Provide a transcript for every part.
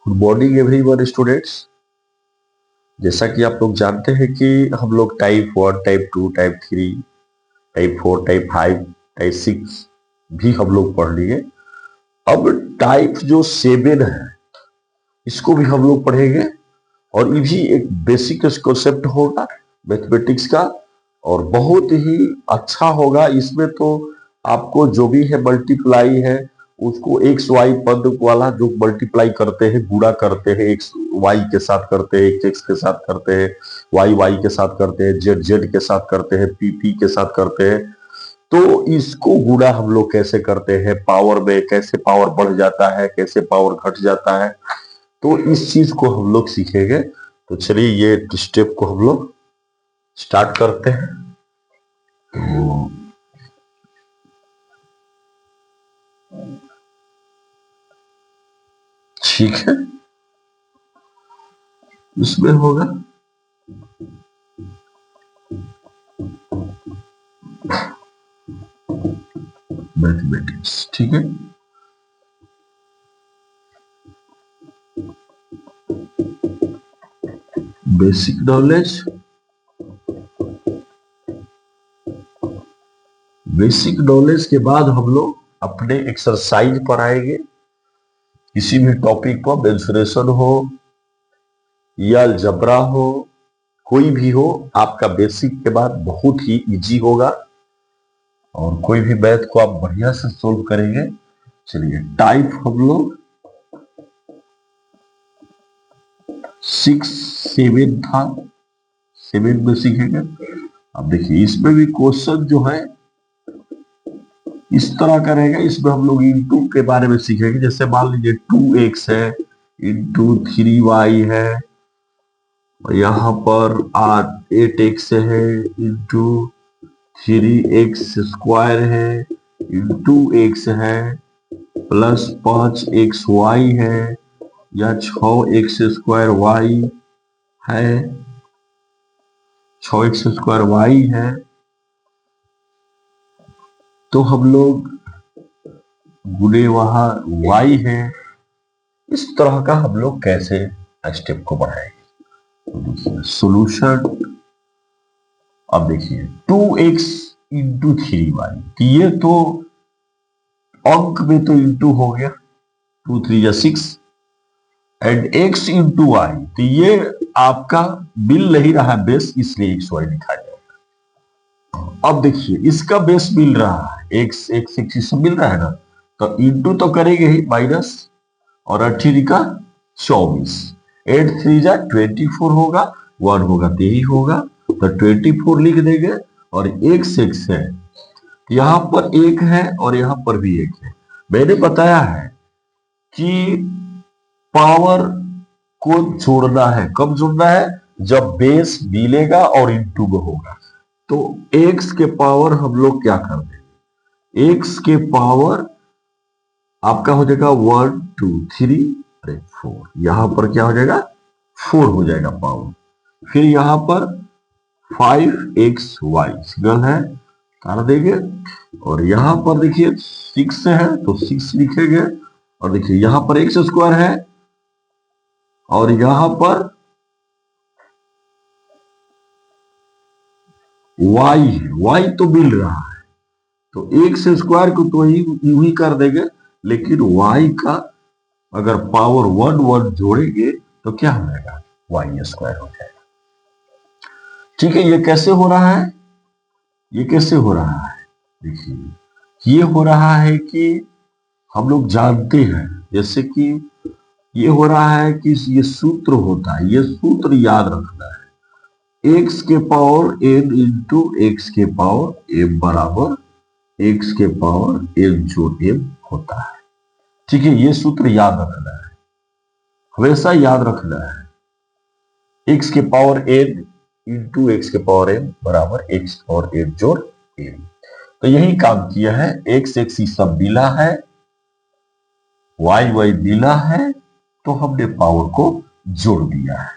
Good morning everyone students. जैसा कि आप लोग जानते हैं कि हम लोग type 1, type 2, type 3, type 4, type 5, type 6 भी हम लोग पढ़ लिए। अब टाइप जो 7 है इसको भी हम लोग पढ़ेंगे और ये भी एक बेसिक कॉन्सेप्ट होगा मैथमेटिक्स का और बहुत ही अच्छा होगा। इसमें तो आपको जो भी है मल्टीप्लाई है उसको एक्स वाई पद वाला जो मल्टीप्लाई करते हैं, गुणा करते हैं, एक्स वाई के साथ करते हैं, एक्स एक्स के साथ करते हैं, वाई वाई के साथ करते हैं, जेड जेड के साथ करते हैं, पी पी के साथ करते हैं। तो इसको गुणा हम लोग कैसे करते हैं, पावर में कैसे पावर बढ़ जाता है, कैसे पावर घट जाता है, तो इस चीज को हम लोग सीखेंगे। तो चलिए ये स्टेप को हम लोग स्टार्ट करते हैं। तो ठीक है, इसमें होगा मैथमेटिक्स। ठीक है, बेसिक नॉलेज। बेसिक नॉलेज के बाद हम लोग अपने एक्सरसाइज पर आएंगे। किसी भी टॉपिक पर मेंसुरेशन हो या अलजेब्रा हो, कोई भी हो, आपका बेसिक के बाद बहुत ही इजी होगा और कोई भी मैथ को आप बढ़िया से सोल्व करेंगे। चलिए टाइप हम लोग 6, 7 था, 7 में सीखेंगे। अब देखिए इसमें भी क्वेश्चन जो है इस तरह का रहेगा। इसमें हम लोग इंटू के बारे में सीखेंगे। जैसे मान लीजिए 2x है इंटू 3y है, यहाँ पर 8x है इंटू 3x² है इंटू x है प्लस 5xy है या 6x² y है, 6x² y है। तो हम लोग गुणे वहां y है। इस तरह का हम लोग कैसे स्टेप को बढ़ाएंगे। तो देखिए सोल्यूशन। अब देखिए 2x इंटू 3y, ये तो अंक में तो इंटू हो गया, 2 3 या 6 एंड x इंटू वाई, तो ये आपका मिल नहीं रहा बेस, इसलिए एक्स वाई लिखा जाएगा। अब देखिए इसका बेस मिल रहा है, x x x मिल रहा है ना, तो इंटू तो करेंगे ही, माइनस और 18 का 24, 8 3 जा 24 होगा, 1 होगा तो यही होगा, तो 24 लिख देंगे। और x x है, यहां पर 1 है और यहां पर भी 1 है। मैंने बताया है कि पावर को जोड़ना है। कब जोड़ना है? जब बेस मिलेगा और इंटू में होगा। तो x के पावर हम लोग क्या कर देंगे, x के पावर आपका हो जाएगा 1 2 3 अरे 4, यहां पर क्या हो जाएगा 4 हो जाएगा पावर। फिर यहां पर 5xy सिग्नल है, कर देंगे। और यहां पर देखिए 6 है तो 6 लिखेंगे। और देखिए यहां पर x² है और यहां पर y तो मिल रहा है, तो x² को तो यूं ही कर देंगे, लेकिन y का अगर पावर 1 1 जोड़ेंगे तो क्या हो जाएगा, y² हो जाएगा। ठीक है, ये कैसे हो रहा है, ये कैसे हो रहा है, देखिए ये हो रहा है कि हम लोग जानते हैं, जैसे कि ये हो रहा है कि ये सूत्र होता है, ये सूत्र याद रखना है, x के पावर n इंटू एक्स के पावर m बराबर x के पावर n जोड़ m होता है। ठीक है, ये सूत्र याद रखना है, हमेशा याद रखना है। x के पावर n इंटू एक्स के पावर m बराबर x और n जोड़ m। तो यही काम किया है, x x सब मिला है, y y मिला है, तो हमने पावर को जोड़ दिया है।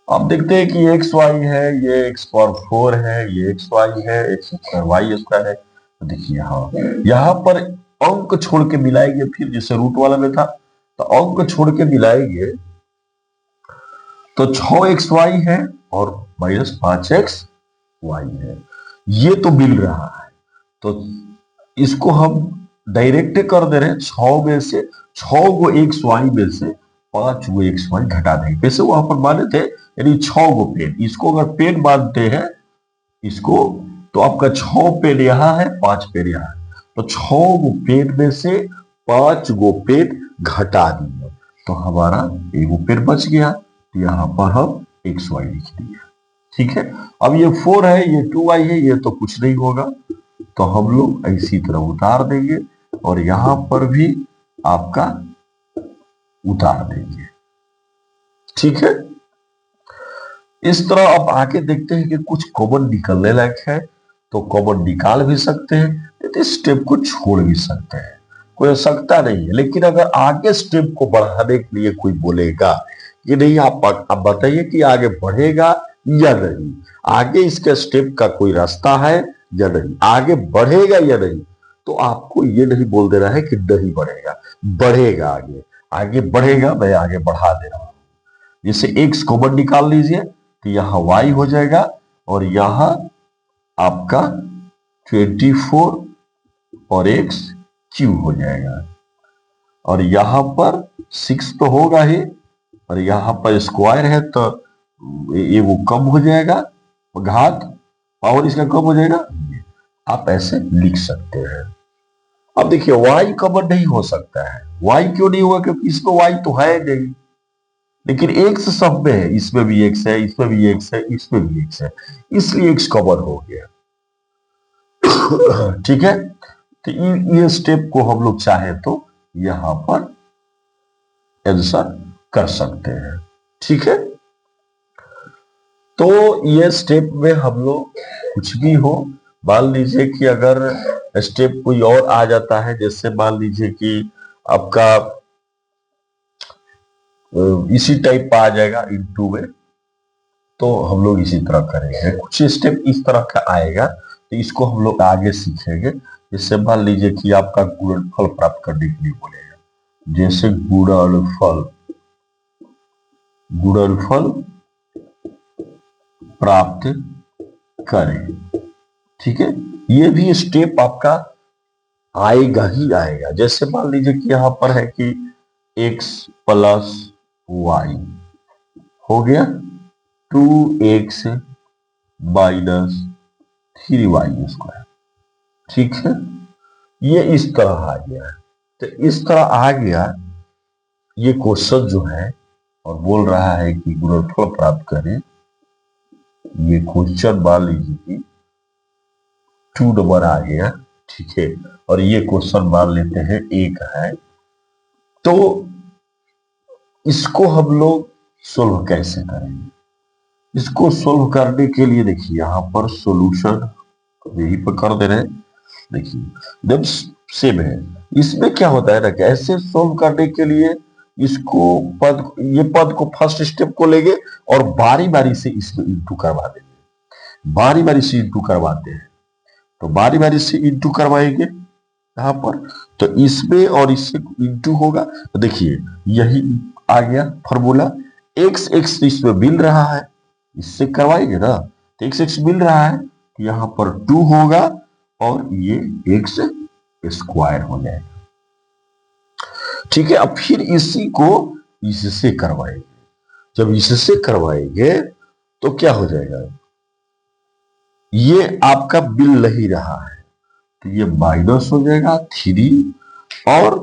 अब देखते हैं कि एक्स वाई है, ये x पावर 4 है, ये एक्स वाई है, x² है। तो देखिए हाँ, यहाँ पर अंक छोड़ के मिलाएंगे, फिर जैसे रूट वाला में था तो अंक छोड़ के मिलाएंगे तो 6xy है और -5xy है, ये तो मिल रहा है। तो इसको हम डायरेक्ट कर दे रहे हैं, 6 में से 6 गो xy में से 5 गो xy घटा देंगे। वैसे वहां पर माने थे यानी 6 गो पेन, इसको अगर पेन मानते हैं इसको, तो आपका 6 पेन यहाँ है, 5 पेन यहाँ है, तो 6 गो पेन में से 5 गो पेन घटा दिए तो हमारा एगो पेन बच गया। तो यहाँ पर हम xy लिख दिए, ठीक है। अब ये 4 है, ये 2y है, ये तो कुछ नहीं होगा, तो हम लोग इसी तरह उतार देंगे और यहां पर भी आपका उतार देंगे, ठीक है। इस तरह अब आगे देखते हैं कि कुछ कॉमन निकलने लायक है, तो कॉमन निकाल भी सकते हैं, तो इस स्टेप को छोड़ भी सकते हैं, कोई आवश्यकता नहीं है। लेकिन अगर आगे स्टेप को बढ़ाने के लिए कोई बोलेगा कि नहीं आप बताइए कि आगे बढ़ेगा या नहीं, आगे इसके स्टेप का कोई रास्ता है या नहीं, आगे बढ़ेगा या नहीं, तो आपको ये नहीं बोल देना है कि नहीं बढ़ेगा, बढ़ेगा, आगे आगे बढ़ेगा, मैं आगे बढ़ा दे रहा हूं। जैसे x कॉमन निकाल लीजिए तो यहाँ y हो जाएगा और यहाँ आपका 24 और x क्यूब हो जाएगा और यहाँ पर 6 तो होगा ही और यहाँ पर स्क्वायर है तो ये वो कम हो जाएगा, घात पावर इसका कम हो जाएगा, आप ऐसे लिख सकते हैं। अब देखिए y कॉमन नहीं हो सकता है, y क्यों नहीं हुआ, क्योंकि इसमें y तो है नहीं, लेकिन x सब में है, इसमें भी x है, इसमें भी x है, इसमें भी x है, इसलिए x कॉमन हो गया। ठीक है, तो ये स्टेप को हम लोग चाहे तो यहां पर आंसर कर सकते हैं, ठीक है। तो ये स्टेप में हम लोग कुछ भी हो, मान लीजिए कि अगर स्टेप कोई और आ जाता है, जैसे मान लीजिए कि आपका इसी टाइप का आ जाएगा इनटू में, तो हम लोग इसी तरह करेंगे। कुछ स्टेप इस तरह का आएगा तो इसको हम लोग आगे सीखेंगे। जैसे मान लीजिए कि आपका गुणनफल प्राप्त करने के लिए बोलेगा, जैसे गुणनफल प्राप्त करें, ठीक है। ये भी स्टेप आपका आएगा ही आएगा। जैसे मान लीजिए कि यहां पर है कि x प्लस वाई हो गया 2x माइनस 3y स्क्वायर, ठीक है। ये इस तरह आ गया, तो इस तरह आ गया ये क्वेश्चन जो है और बोल रहा है कि गुणनफल प्राप्त करें। ये क्वेश्चन मान लीजिए कि 2 नंबर आ गया, ठीक है, और ये क्वेश्चन मान लेते हैं 1 है। तो इसको हम लोग सोल्व कैसे करेंगे? इसको सोल्व करने के लिए देखिए यहां पर सॉल्यूशन यही पर कर दे रहे हैं। देखिए जब सेम है, इसमें क्या होता है ना कि ऐसे सोल्व करने के लिए इसको ये पद को फर्स्ट स्टेप को लेंगे और बारी बारी से इसमें इंटू करवा देंगे, बारी बारी से इंटू करवाते हैं, तो बारी बारी से इंटू करवाएंगे यहां पर, तो इसमें और इससे इंटू होगा। तो देखिए यही आ गया फॉर्मूला, एक्स एक्स इसमें मिल रहा है, इससे करवाएंगे ना, तो एक्स एक्स मिल रहा है, यहां पर 2 होगा और ये एक्स स्क्वायर हो जाएगा, ठीक है। अब फिर इसी को इससे करवाएंगे, जब इससे करवाएंगे तो क्या हो जाएगा, ये आपका बिल नहीं रहा है तो ये माइनस हो जाएगा 3 और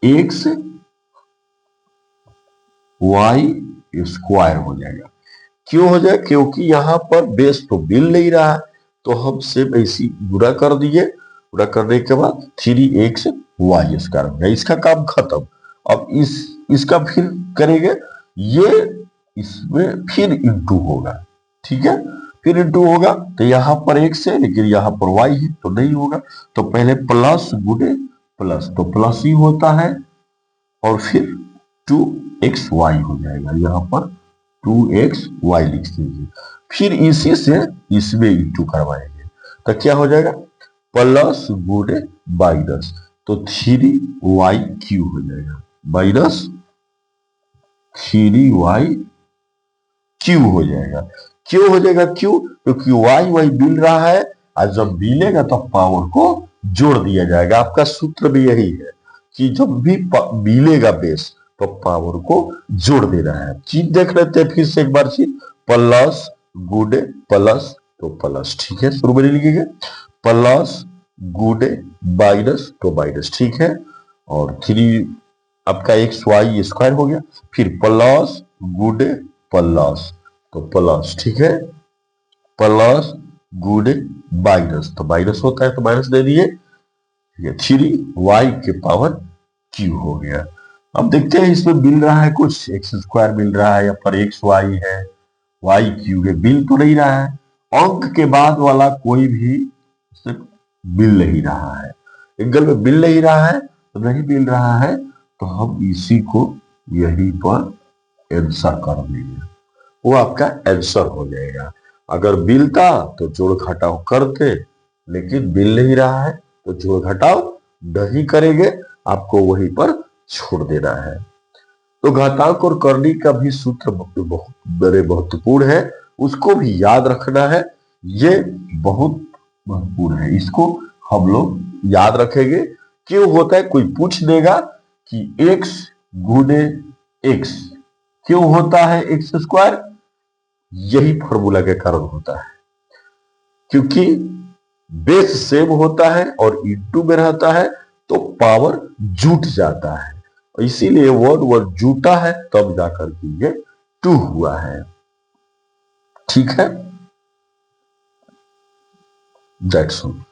एक्स वाई स्क्वायर हो जाएगा। क्यों हो जाए, क्योंकि यहां पर बेस तो मिल नहीं रहा है, तो हम सिर्फ ऐसी गुणा कर दिए, गुणा करने के बाद 3x वाई स्क्वायर हो गया, इसका काम खत्म। अब इसका फिर करेंगे, ये इसमें फिर इंटू होगा, ठीक है, फिर इंटू होगा, तो यहां पर x है लेकिन यहां पर y है तो नहीं होगा, तो पहले प्लस गुणे प्लस, तो प्लस ही होता है और फिर 2xy हो जाएगा, यहां पर 2xy लिख दीजिए, फिर इसी से इसमें इंटू करवाएंगे, तो क्या हो जाएगा प्लस गुणे माइनस, तो 3y³ हो जाएगा माइनस 3y³ हो जाएगा। क्यों हो जाएगा क्यों? क्योंकि y वही मिल रहा है और जब मिलेगा तो पावर को जोड़ दिया जाएगा। आपका सूत्र भी यही है कि जब भी मिलेगा बेस तो पावर को जोड़ देना है। चीज देख लेते हैं फिर से एक बार चीज, प्लस गुडे प्लस तो प्लस, ठीक है, शुरू में लिखिएगा प्लस गुडे माइनस तो माइनस, ठीक है, और 3 आपका XY² हो गया, फिर प्लस गुडे प्लस तो प्लस, ठीक है, प्लस गुडे माइनस तो माइनस होता है तो माइनस दे दिए, 3y³ हो गया। अब देखते हैं इसमें मिल रहा है कुछ x² मिल रहा है या पर xy है, y³ है, मिल तो नहीं रहा है। अंक के बाद वाला कोई भी मिल नहीं रहा है, एंगल में मिल नहीं रहा है तो नहीं मिल रहा है तो हम इसी को यहीं पर आंसर कर देंगे, वो आपका आंसर हो जाएगा। अगर मिलता तो जोड़ घटाव करते, लेकिन मिल नहीं रहा है तो जोड़ घटाव नहीं करेंगे, आपको वहीं पर छोड़ देना है। तो घातांक और करनी का भी सूत्र बहुत बड़े महत्वपूर्ण है, उसको भी याद रखना है, ये बहुत महत्वपूर्ण है, इसको हम लोग याद रखेंगे। क्यों होता है, कोई पूछ देगा कि x गुने x क्यों होता है x², यही फॉर्मूला के कारण होता है, क्योंकि बेस सेम होता है और इंटू में रहता है तो पावर जुट जाता है, इसीलिए वर्ड जुटा है तब जाकर के ये 2 हुआ है, ठीक है, दैट्स ऑल।